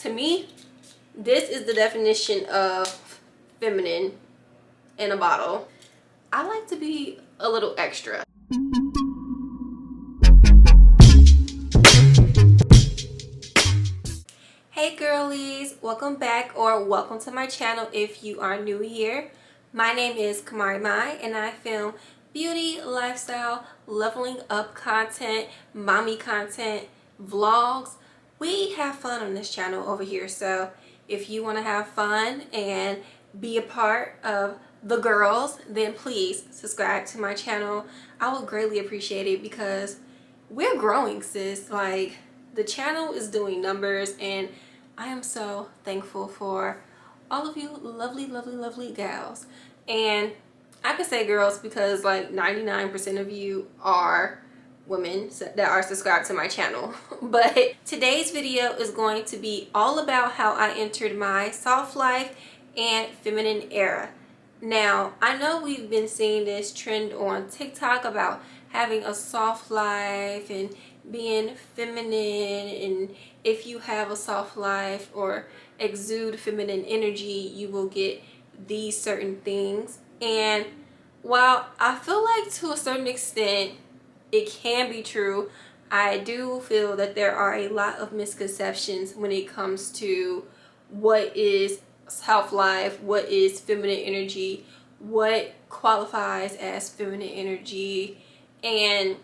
to me, this is the definition of feminine in a bottle. I like to be a little extra. Hey girlies, welcome back or welcome to my channel if you are new here. My name is Kamari Mai and I film beauty, lifestyle, leveling up content, mommy content, vlogs. We have fun on this channel over here, so if you want to have fun and be a part of the girls, then please subscribe to my channel. I would greatly appreciate it because we're growing, sis. Like, the channel is doing numbers and I am so thankful for all of you lovely gals. And I can say girls because like 99% of you are women that are subscribed to my channel. But today's video is going to be all about how I entered my soft life and feminine era. Now, I know we've been seeing this trend on TikTok about having a soft life and being feminine, and if you have a soft life or exude feminine energy, you will get these certain things. And while I feel like to a certain extent it can be true, I do feel that there are a lot of misconceptions when it comes to what is soft life, what is feminine energy, what qualifies as feminine energy. And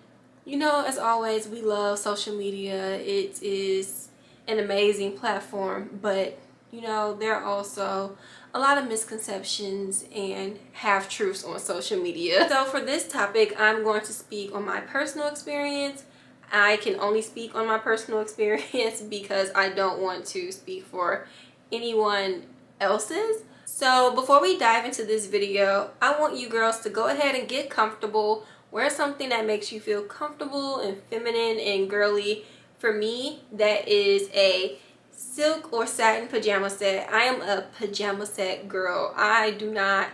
you know, as always, we love social media. It is an amazing platform, but you know, there are also a lot of misconceptions and half-truths on social media. So for this topic, I'm going to speak on my personal experience. I can only speak on my personal experience because I don't want to speak for anyone else's. So before we dive into this video, I want you girls to go ahead and get comfortable. Wear something that makes you feel comfortable and feminine and girly. For me, that is a silk or satin pajama set. I am a pajama set girl. I do not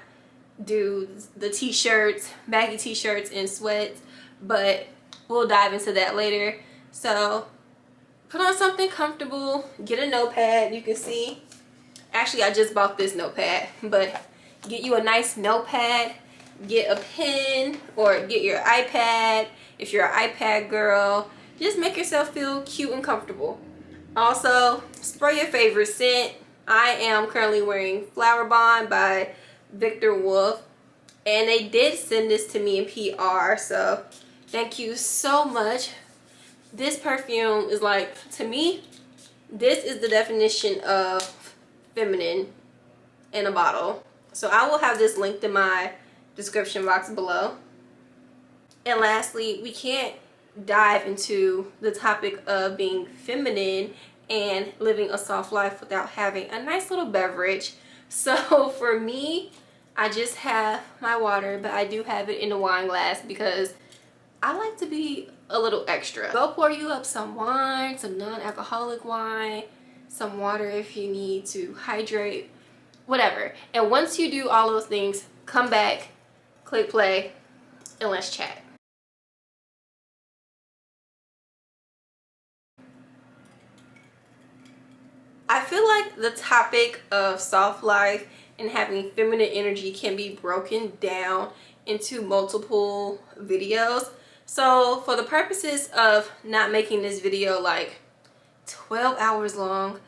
do the t-shirts, baggy t-shirts and sweats, but we'll dive into that later. So put on something comfortable, get a notepad. You can see, actually I just bought this notepad, but get you a nice notepad, get a pen, or get your iPad if you're an iPad girl. Just make yourself feel cute and comfortable. Also, spray your favorite scent. I am currently wearing Flower Bond by Victor Wolf, and they did send this to me in PR, so thank you so much. This perfume is like, to me, this is the definition of feminine in a bottle. So I will have this linked in my description box below. And lastly, we can't dive into the topic of being feminine and living a soft life without having a nice little beverage. So for me, I just have my water, but I do have it in a wine glass because I like to be a little extra. Go pour you up some wine, some non-alcoholic wine, some water if you need to hydrate, whatever. And once you do all those things, come back, click play, and let's chat. I feel like the topic of soft life and having feminine energy can be broken down into multiple videos. So for the purposes of not making this video like 12 hours long,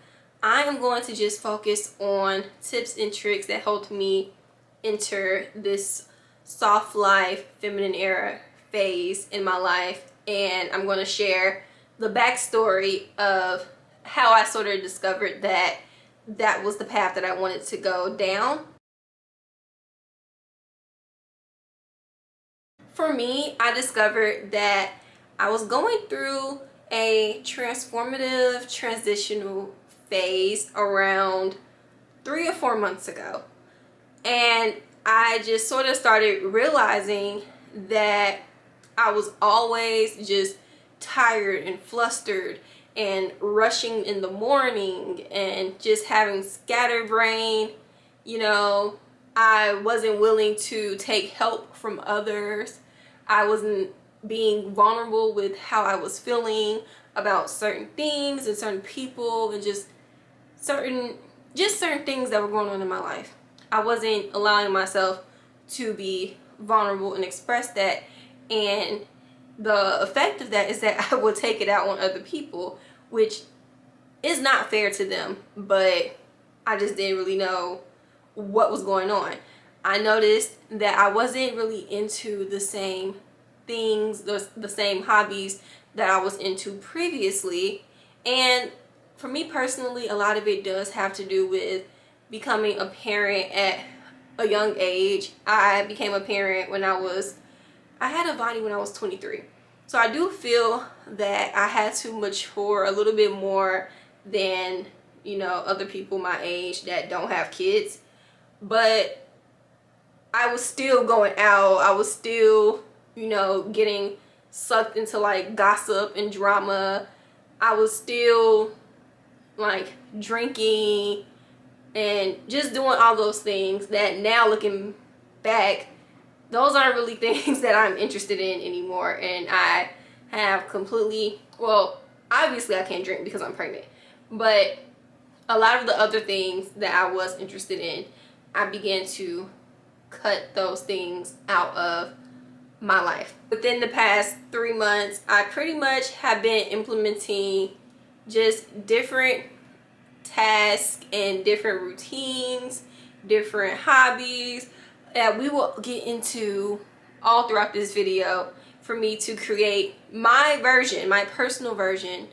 I am going to just focus on tips and tricks that helped me enter this soft life, feminine era phase in my life. And I'm going to share the backstory of how I sort of discovered that that was the path that I wanted to go down. For me, I discovered that I was going through a transformative transitional phase around 3 or 4 months ago. And I just sort of started realizing that I was always just tired and flustered and rushing in the morning and just having scatterbrain. You know, I wasn't willing to take help from others. I wasn't being vulnerable with how I was feeling about certain things and certain people, and just certain things that were going on in my life. I wasn't allowing myself to be vulnerable and express that, and the effect of that is that I would take it out on other people, which is not fair to them, but I just didn't really know what was going on. I noticed that I wasn't really into the same things, the same hobbies that I was into previously. And for me personally, a lot of it does have to do with becoming a parent at a young age. I became a parent when I had a Vonnie when I was 23. So I do feel that I had to mature a little bit more than, you know, other people my age that don't have kids. But I was still going out. I was still, you know, getting sucked into like gossip and drama. I was still like drinking and just doing all those things that now looking back, those aren't really things that I'm interested in anymore. And I have completely, well, obviously I can't drink because I'm pregnant, but a lot of the other things that I was interested in, I began to cut those things out of my life. Within the past 3 months, I pretty much have been implementing just different tasks and different routines, different hobbies that we will get into all throughout this video for me to create my version, my personal version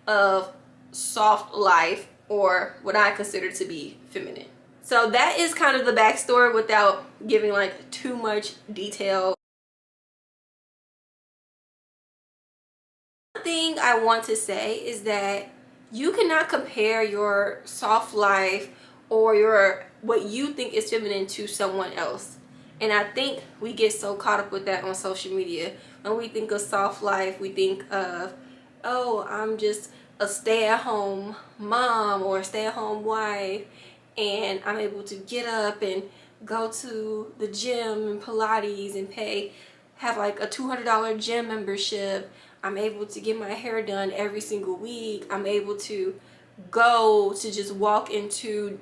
of soft life, or what I consider to be feminine. So that is kind of the backstory without giving like too much detail. One thing I want to say is that you cannot compare your soft life or your what you think is feminine to someone else. And I think we get so caught up with that on social media. When we think of soft life, we think of, oh, I'm just a stay-at-home mom or a stay-at-home wife, and I'm able to get up and go to the gym and Pilates and have like a $200 gym membership. I'm able to get my hair done every single week. I'm able to go to just walk into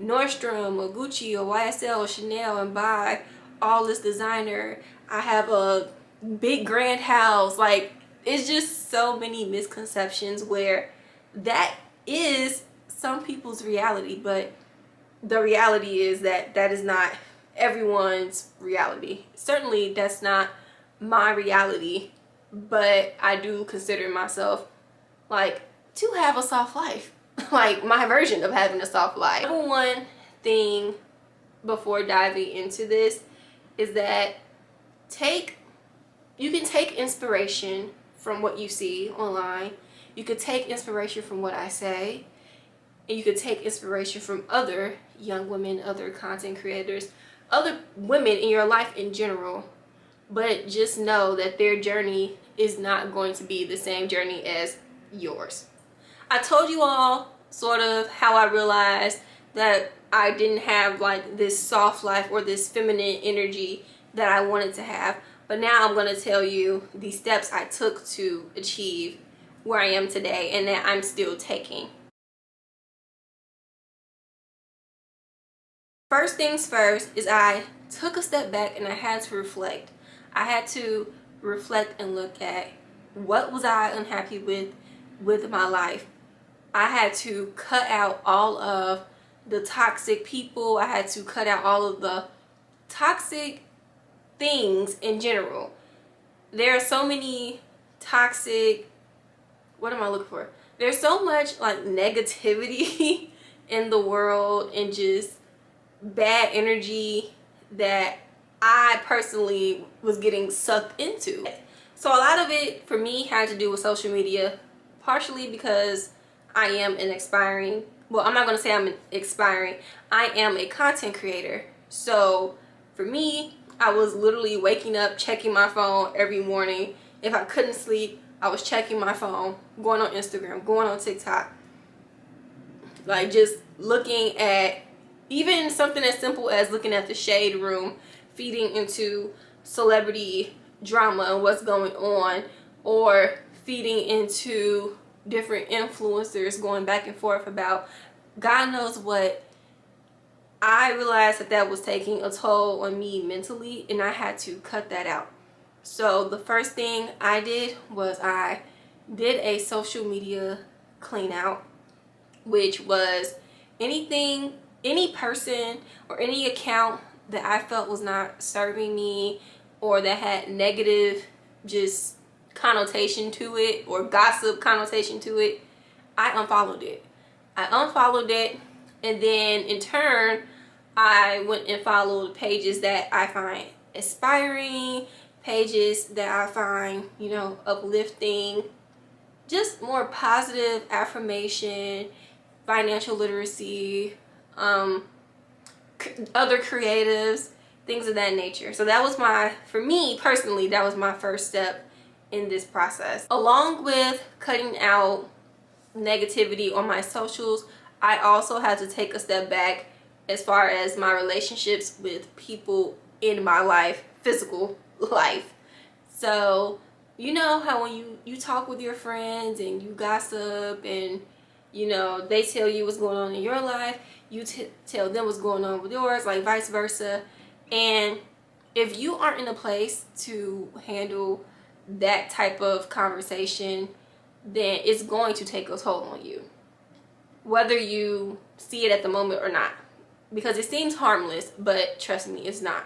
Nordstrom or Gucci or YSL or Chanel and buy all this designer. I have a big grand house. Like, it's just so many misconceptions where that is some people's reality, but the reality is that that is not everyone's reality. Certainly that's not my reality, but I do consider myself like to have a soft life. Like my version of having a soft life. Number one thing before diving into this is that you can take inspiration from what you see online. You could take inspiration from what I say, and you could take inspiration from other young women, other content creators, other women in your life in general. But just know that their journey is not going to be the same journey as yours. I told you all sort of how I realized that I didn't have like this soft life or this feminine energy that I wanted to have. But now I'm going to tell you the steps I took to achieve where I am today and that I'm still taking. First things first is I took a step back and I had to reflect. I had to reflect and look at what was I unhappy with my life. I had to cut out all of the toxic people. I had to cut out all of the toxic things in general. There are so many toxic, what am I looking for? There's so much like negativity in the world and just bad energy that I personally was getting sucked into. So a lot of it for me had to do with social media, partially because I am an aspiring, well, I'm not going to say I'm aspiring, I am a content creator. So for me, I was literally waking up, checking my phone every morning. If I couldn't sleep, I was checking my phone, going on Instagram, going on TikTok, like just looking at even something as simple as looking at the shade room, feeding into celebrity drama and what's going on, or feeding into different influencers going back and forth about God knows what, I realized that that was taking a toll on me mentally, and I had to cut that out. So the first thing I did was I did a social media clean out, which was anything, any person or any account that I felt was not serving me or that had negative just connotation to it or gossip connotation to it, I unfollowed it. And then in turn I went and followed pages that I find inspiring, pages that I find, you know, uplifting, just more positive affirmation, financial literacy, other creatives, things of that nature. So that was for me personally, that was my first step in this process. Along with cutting out negativity on my socials, I also had to take a step back as far as my relationships with people in my life, physical life. So you know how when you talk with your friends and you gossip and, you know, they tell you what's going on in your life, you tell them what's going on with yours, like vice versa. And if you aren't in a place to handle that type of conversation, then it's going to take a toll on you, whether you see it at the moment or not, because it seems harmless, but trust me, it's not.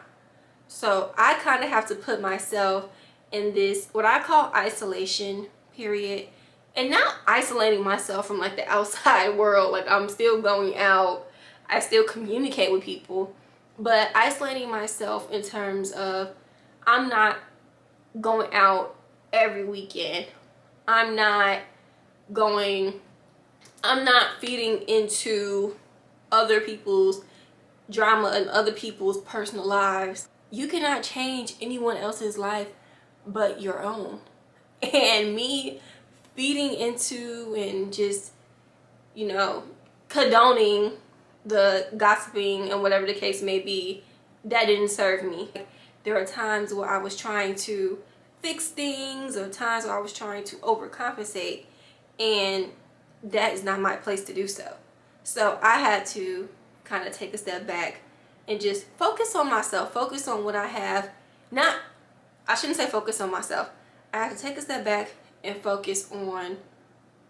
So I kind of have to put myself in this, what I call isolation period, and not isolating myself from like the outside world. Like, I'm still going out, I still communicate with people, but isolating myself in terms of I'm not going out every weekend. I'm not feeding into other people's drama and other people's personal lives. You cannot change anyone else's life but your own. And me feeding into and just, you know, condoning the gossiping and whatever the case may be, that didn't serve me. There are times where I was trying to fix things, or times where I was trying to overcompensate, and that is not my place to do so. So I had to kind of take a step back and just focus on myself, focus on what I have. I shouldn't say focus on myself. I have to take a step back and focus on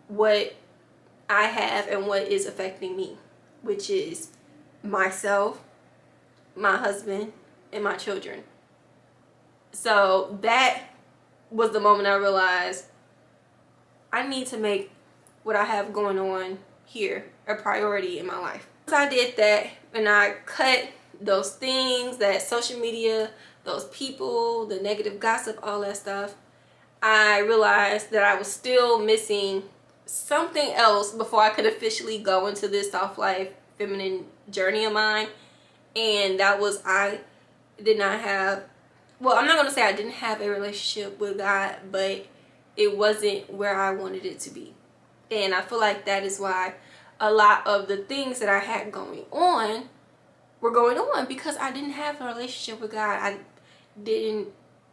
what I have and what is affecting me, which is myself, my husband, and my children. So that was the moment I realized I need to make what I have going on here a priority in my life. Once I did that and I cut those things, that social media, those people, the negative gossip, all that stuff, I realized that I was still missing something else before I could officially go into this soft life feminine journey of mine. And that was, I did not have, well, I'm not going to say I didn't have a relationship with God, but it wasn't where I wanted it to be. And I feel like that is why a lot of the things that I had going on were going on, because I didn't have a relationship with God.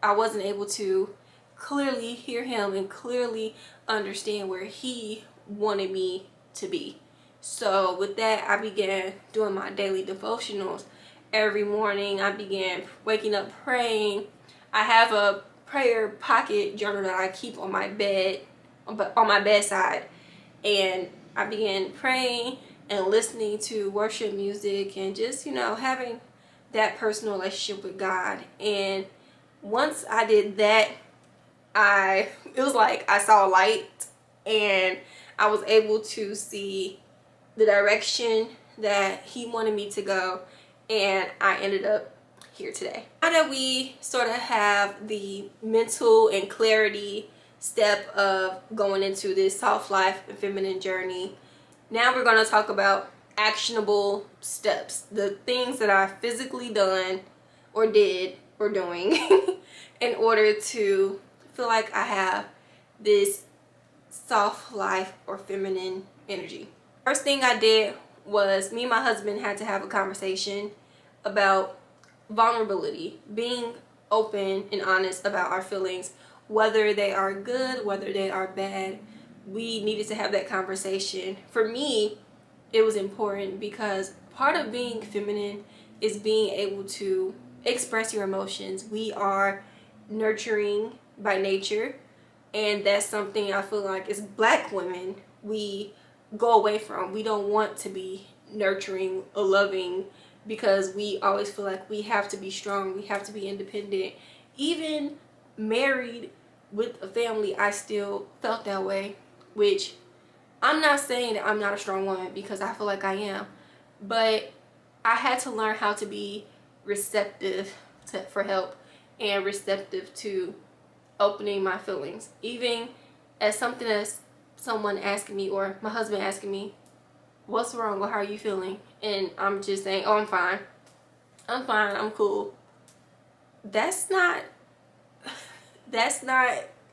I wasn't able to clearly hear him and clearly understand where he wanted me to be. So with that, I began doing my daily devotionals every morning. I began waking up praying. I have a prayer pocket journal that I keep on my bed, on my bedside, and I began praying and listening to worship music and just, you know, having that personal relationship with God. And once I did that, it was like I saw a light, and I was able to see the direction that he wanted me to go, and I ended up here today. Now that we sort of have the mental and clarity step of going into this soft life and feminine journey, now we're going to talk about actionable steps, the things that I've physically done or did or doing in order to feel like I have this soft life or feminine energy. First thing I did was, me and my husband had to have a conversation about vulnerability, being open and honest about our feelings, whether they are good, whether they are bad. We needed to have that conversation. For me, it was important, because part of being feminine is being able to express your emotions. We are nurturing by nature, and that's something I feel like as Black women we go away from. We don't want to be nurturing or loving, because we always feel like we have to be strong, we have to be independent. Even married with a family, I still felt that way, which I'm not saying that I'm not a strong woman, because I feel like I am, but I had to learn how to be receptive for help, and receptive to opening my feelings, even as something as someone asking me, or my husband asking me, what's wrong, or how are you feeling, and I'm just saying, oh, I'm fine, I'm cool. That's not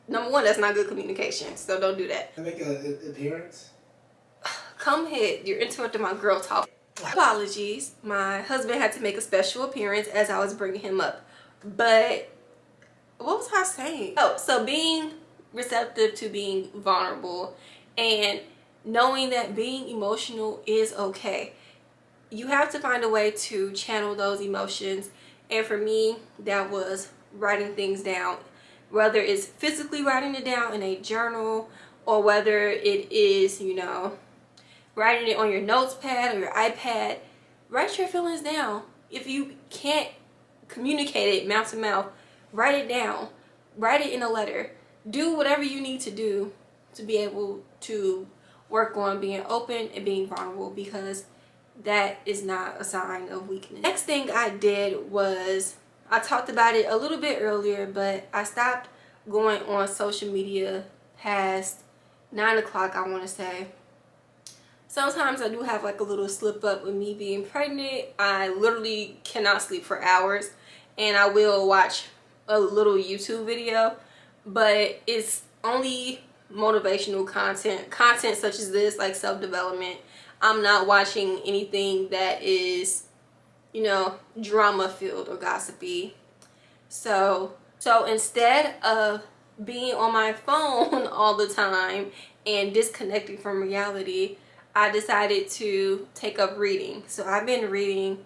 number one, that's not good communication, so don't do that. I make an appearance. Come ahead, you're interrupting my girl talk. Apologies, my husband had to make a special appearance as I was bringing him up. But what was I saying? Oh, so being receptive to being vulnerable, and knowing that being emotional is okay. You have to find a way to channel those emotions, and for me that was writing things down, whether it's physically writing it down in a journal, or whether it is, you know, writing it on your notes pad or your iPad. Write your feelings down. If you can't communicate it mouth to mouth, write it down, write it in a letter. Do whatever you need to do to be able to work on being open and being vulnerable, because that is not a sign of weakness. Next thing I did was, I talked about it a little bit earlier, but I stopped going on social media past 9 o'clock, I want to say. Sometimes I do have like a little slip up with me being pregnant. I literally cannot sleep for hours, and I will watch a little YouTube video, but it's only motivational content such as this, like self-development. I'm not watching anything that is, you know, drama filled or gossipy. So instead of being on my phone all the time and disconnecting from reality, I decided to take up reading. So I've been reading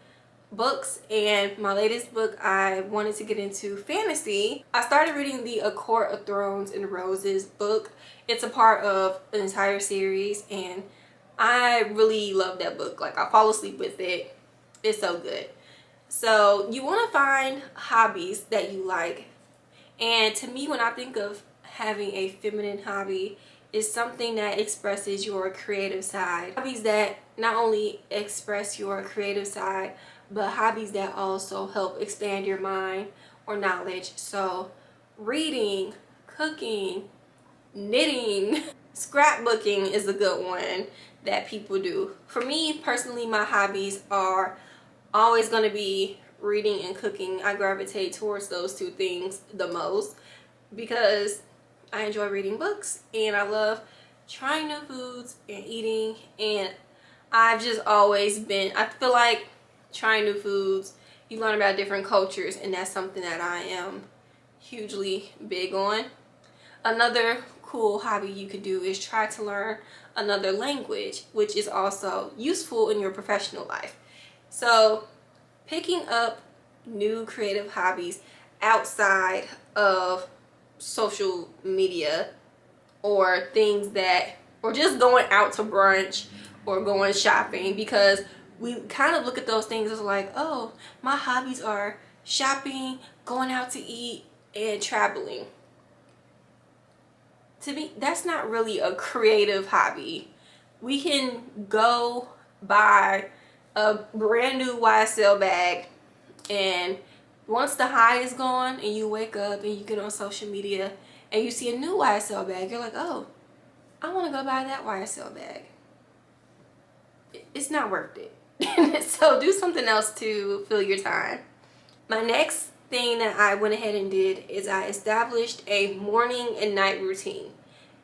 books, and my latest book, I wanted to get into fantasy. I started reading the A Court of Thorns and Roses book. It's a part of an entire series, and I really love that book. Like, I fall asleep with it. It's so good. So you want to find hobbies that you like, and to me, when I think of having a feminine hobby, is something that expresses your creative side. Hobbies that not only express your creative side, but hobbies that also help expand your mind or knowledge. So reading, cooking, knitting, scrapbooking is a good one that people do. For me personally, my hobbies are always going to be reading and cooking. I gravitate towards those two things the most, because I enjoy reading books, and I love trying new foods and eating, and I've just always been, I feel like trying new foods, you learn about different cultures, and that's something that I am hugely big on. Another cool hobby you could do is try to learn another language, which is also useful in your professional life. So picking up new creative hobbies outside of social media, or things that, or just going out to brunch or going shopping, because we kind of look at those things as like, oh, my hobbies are shopping, going out to eat, and traveling. To me, that's not really a creative hobby. We can go buy a brand new YSL bag, and once the high is gone and you wake up and you get on social media and you see a new YSL bag, you're like, oh, I want to go buy that YSL bag. It's not worth it. So do something else to fill your time. My next thing that I went ahead and did is I established a morning and night routine.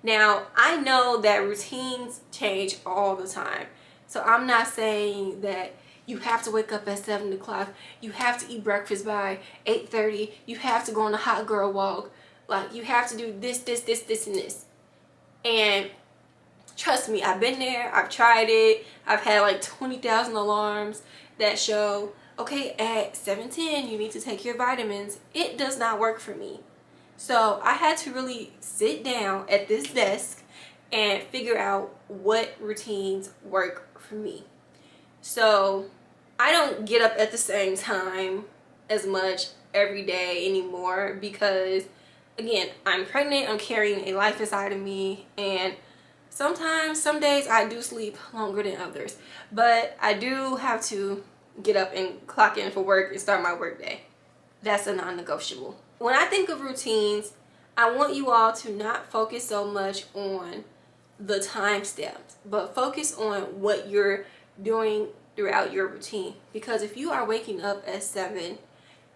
Now, I know that routines change all the time. So I'm not saying that you have to wake up at 7 o'clock. You have to eat breakfast by 8:30. You have to go on a hot girl walk. Like, you have to do this, and this. And Trust me, I've been there, I've tried it. I've had like 20,000 alarms that show, okay, at 7:10 you need to take your vitamins. It does not work for me. So I had to really sit down at this desk and figure out what routines work for me. So I don't get up at the same time as much every day anymore because, again, I'm pregnant, I'm carrying a life inside of me, and sometimes, some days I do sleep longer than others, but I do have to get up and clock in for work and start my work day. That's a non-negotiable. When I think of routines, I want you all to not focus so much on the time steps, but focus on what you're doing throughout your routine. Because if you are waking up at 7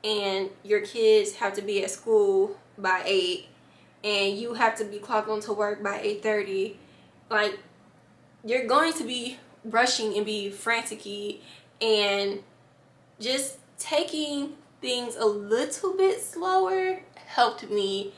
and your kids have to be at school by 8 and you have to be clocked on to work by 8:30, like, you're going to be rushing and be frantic-y, and just taking things a little bit slower helped me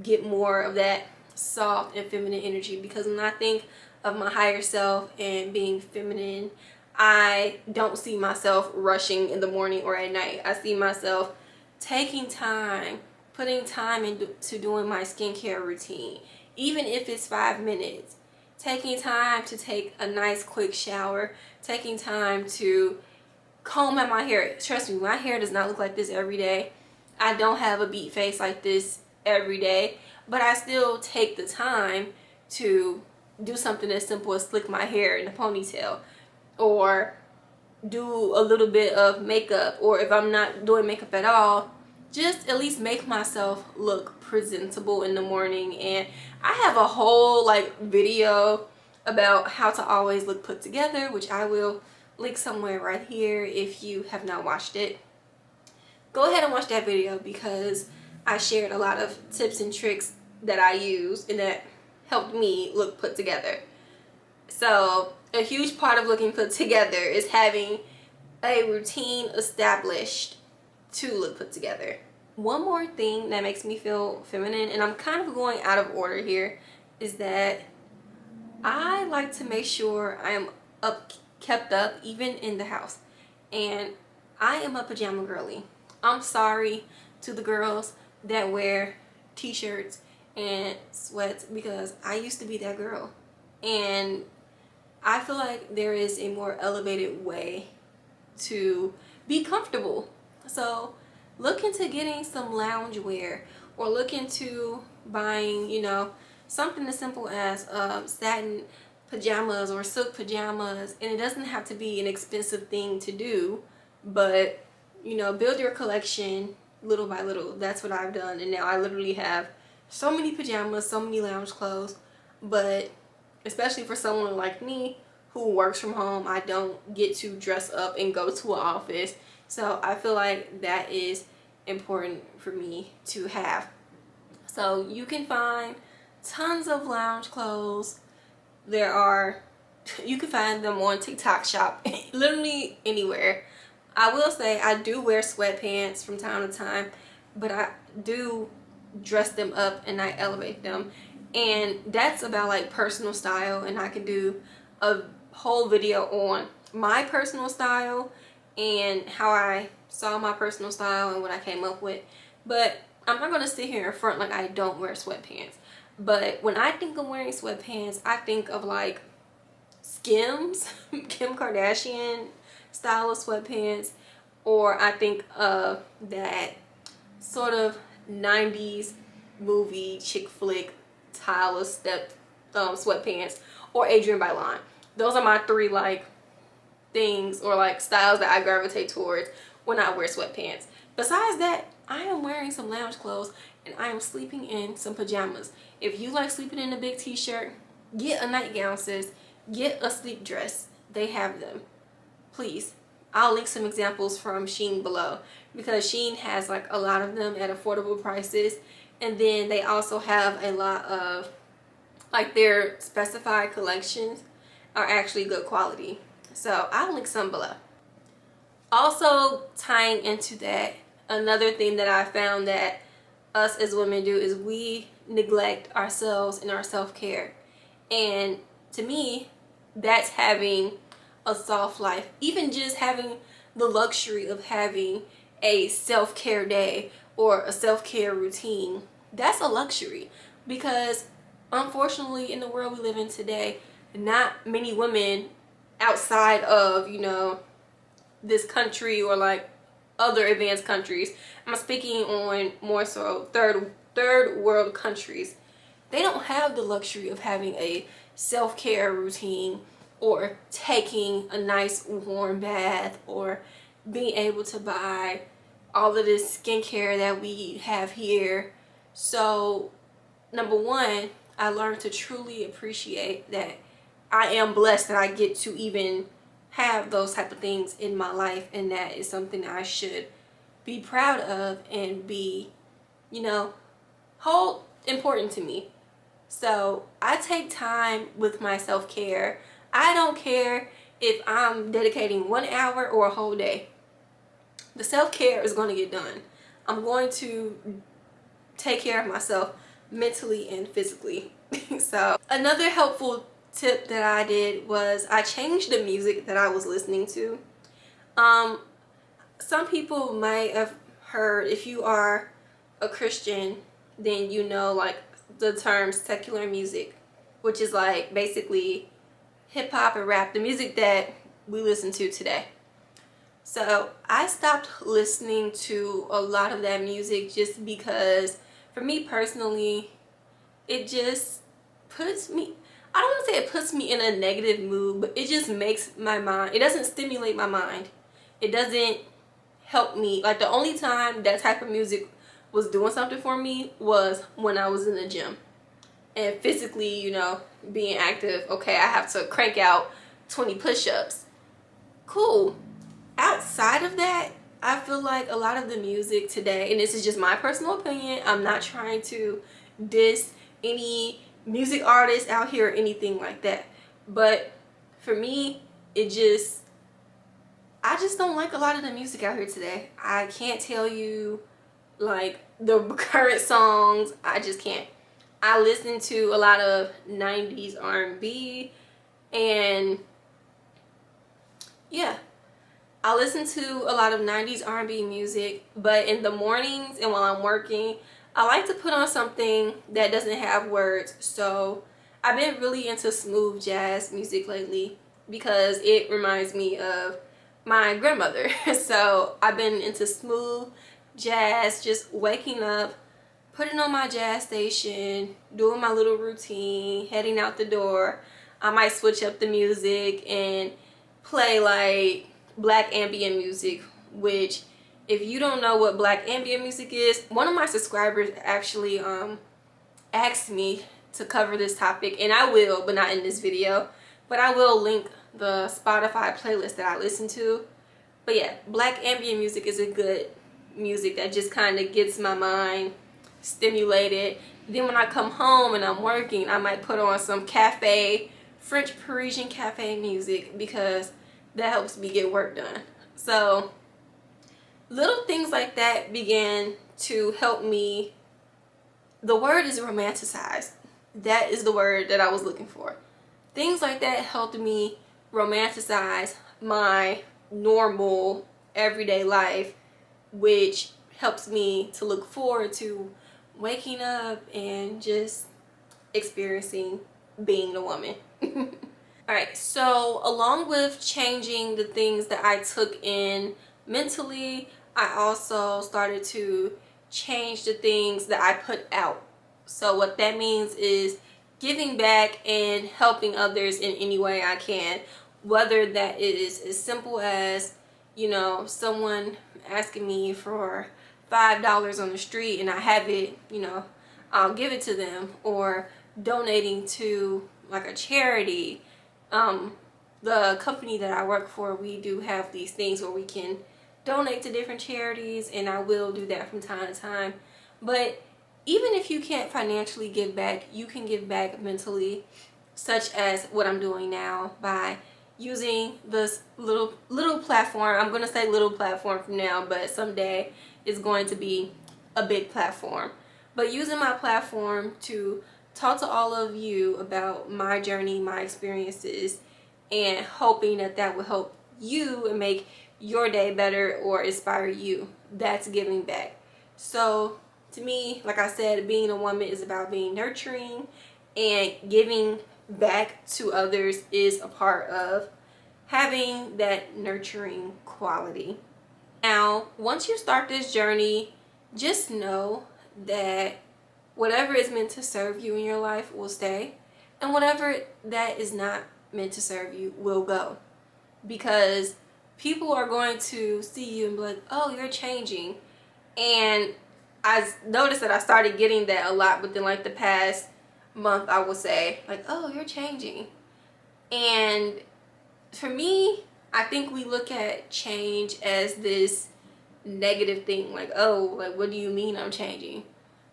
get more of that soft and feminine energy. Because when I think of my higher self and being feminine, I don't see myself rushing in the morning or at night. I see myself taking time, putting time into doing my skincare routine, even if it's 5 minutes. Taking time to take a nice quick shower, taking time to comb out my hair. Trust me, my hair does not look like this every day. I don't have a beat face like this every day, but I still take the time to do something as simple as slick my hair in a ponytail, or do a little bit of makeup, or if I'm not doing makeup at all, just at least make myself look presentable in the morning. And I have a whole video about how to always look put together, which I will link somewhere right here if you have not watched it. Go ahead and watch that video because I shared a lot of tips and tricks that I use and that helped me look put together. So a huge part of looking put together is having a routine established to look put together. One more thing that makes me feel feminine, and I'm kind of going out of order here, is that I like to make sure I am kept up even in the house. And I am a pajama girly. I'm sorry to the girls that wear t-shirts and sweats, because I used to be that girl. And I feel like there is a more elevated way to be comfortable. So look into getting some lounge wear, or look into buying, something as simple as satin pajamas or silk pajamas. And it doesn't have to be an expensive thing to do, but build your collection little by little. That's what I've done, and now I literally have so many pajamas, so many lounge clothes. But especially for someone like me who works from home, I don't get to dress up and go to an office. So I feel like that is important for me to have. So you can find tons of lounge clothes. You can find them on TikTok Shop, literally anywhere. I will say I do wear sweatpants from time to time, but I do dress them up and I elevate them. And that's about personal style, and I can do a whole video on my personal style and how I saw my personal style and what I came up with. But I'm not going to sit here in front like I don't wear sweatpants. But when I think of wearing sweatpants, I think of Skims, Kim Kardashian style of sweatpants, or I think of that sort of 90s movie chick flick style of sweatpants, or Adrienne Bailon. Those are my three things or styles that I gravitate towards when I wear sweatpants. Besides that, I am wearing some lounge clothes and I am sleeping in some pajamas. If you like sleeping in a big t-shirt, get a nightgown, sis. Get a sleep dress. They have them. Please. I'll link some examples from Shein below, because Shein has a lot of them at affordable prices. And then they also have a lot of their specified collections are actually good quality. So I'll link some below. Also, tying into that, another thing that I found that us as women do is we neglect ourselves and our self-care. And to me, that's having a soft life. Even just having the luxury of having a self-care day or a self-care routine, that's a luxury. Because unfortunately, in the world we live in today, not many women outside of, you know, this country or like other advanced countries, I'm speaking on more so third world countries, they don't have the luxury of having a self-care routine or taking a nice warm bath or being able to buy all of this skincare that we have here. So number one, I learned to truly appreciate that I am blessed that I get to even have those type of things in my life, and that is something I should be proud of and be, you know, hold important to me. So I take time with my self-care. I don't care if I'm dedicating 1 hour or a whole day. The self-care is going to get done. I'm going to take care of myself mentally and physically. So another helpful tip that I did was I changed the music that I was listening to. Some people might have heard, if you are a Christian, then you know like the term secular music, which is like basically hip hop and rap, the music that we listen to today. So I stopped listening to a lot of that music just because for me personally, it just puts me, I don't want to say it puts me in a negative mood, but it just makes my mind, it doesn't stimulate my mind. It doesn't help me. Like the only time that type of music was doing something for me was when I was in the gym and physically, you know, being active. Okay, I have to crank out 20 push-ups. Cool. Outside of that, I feel like a lot of the music today, and this is just my personal opinion, I'm not trying to diss any music artists out here or anything like that, but for me, I just don't like a lot of the music out here today. I can't tell you like the current songs. I just can't. I listen to a lot of 90s R&B, and yeah, I listen to a lot of 90s R&B music, but in the mornings and while I'm working, I like to put on something that doesn't have words. So I've been really into smooth jazz music lately because it reminds me of my grandmother. So I've been into smooth jazz, just waking up, putting on my jazz station, doing my little routine, heading out the door. I might switch up the music and play like black ambient music, which if you don't know what black ambient music is, one of my subscribers actually asked me to cover this topic, and I will, but not in this video, but I will link the Spotify playlist that I listen to. But yeah, black ambient music is a good music that just kind of gets my mind stimulated. Then when I come home and I'm working, I might put on some French Parisian cafe music because that helps me get work done. So little things like that began to help me. The word is romanticize. That is the word that I was looking for. Things like that helped me romanticize my normal everyday life, which helps me to look forward to waking up and just experiencing being a woman. Alright, so along with changing the things that I took in mentally, I also started to change the things that I put out. So what that means is giving back and helping others in any way I can, whether that is as simple as, you know, someone asking me for $5 on the street and I have it, you know, I'll give it to them, or donating to like a charity. The company that I work for, we do have these things where we can donate to different charities, and I will do that from time to time. But even if you can't financially give back, you can give back mentally, such as what I'm doing now by using this little platform. I'm going to say little platform from now, but someday it's going to be a big platform. But using my platform to talk to all of you about my journey, my experiences, and hoping that that will help you and make your day better or inspire you. That's giving back. So to me, like I said, being a woman is about being nurturing, and giving back to others is a part of having that nurturing quality. Now, once you start this journey, just know that whatever is meant to serve you in your life will stay, and whatever that is not meant to serve you will go. Because people are going to see you and be like, oh, you're changing. And I noticed that I started getting that a lot within like the past month, I will say, like, oh, you're changing. And for me, I think we look at change as this negative thing, like, oh, like, what do you mean I'm changing?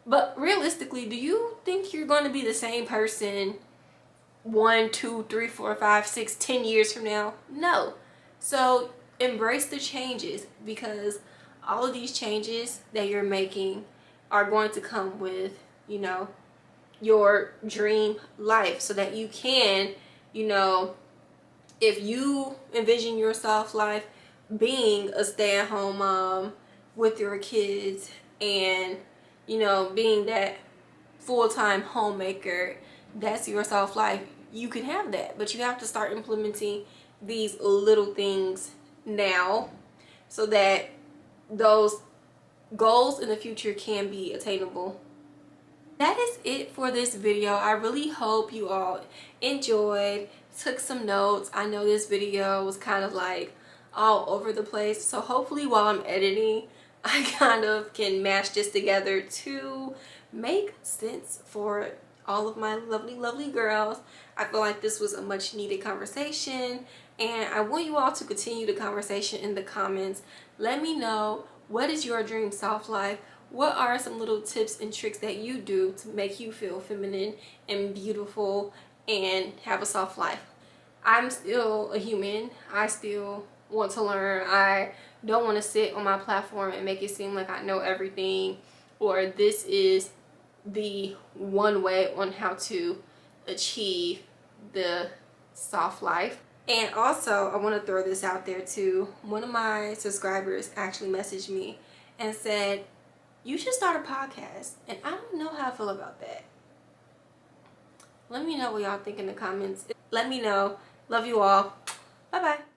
But realistically, do you think you're going to be the same person 1, 2, 3, 4, 5, 6, 10 years from now? No. So embrace the changes, because all of these changes that you're making are going to come with, you know, your dream life, so that you can, you know, if you envision yourself life being a stay-at-home mom with your kids, and you know, being that full-time homemaker, that's your self life, you can have that. But you have to start implementing these little things now, so that those goals in the future can be attainable. That is it for this video. I really hope you all enjoyed, took some notes. I know this video was kind of like all over the place, so hopefully while I'm editing, I kind of can mash this together to make sense for all of my lovely girls. I feel like this was a much needed conversation, and I want you all to continue the conversation in the comments. Let me know, what is your dream soft life? What are some little tips and tricks that you do to make you feel feminine and beautiful and have a soft life? I'm still a human. I still want to learn. I don't want to sit on my platform and make it seem like I know everything, or this is the one way on how to achieve the soft life. And also, I want to throw this out there too. One of my subscribers actually messaged me and said, you should start a podcast. And I don't know how I feel about that. Let me know what y'all think in the comments. Let me know. Love you all. Bye bye.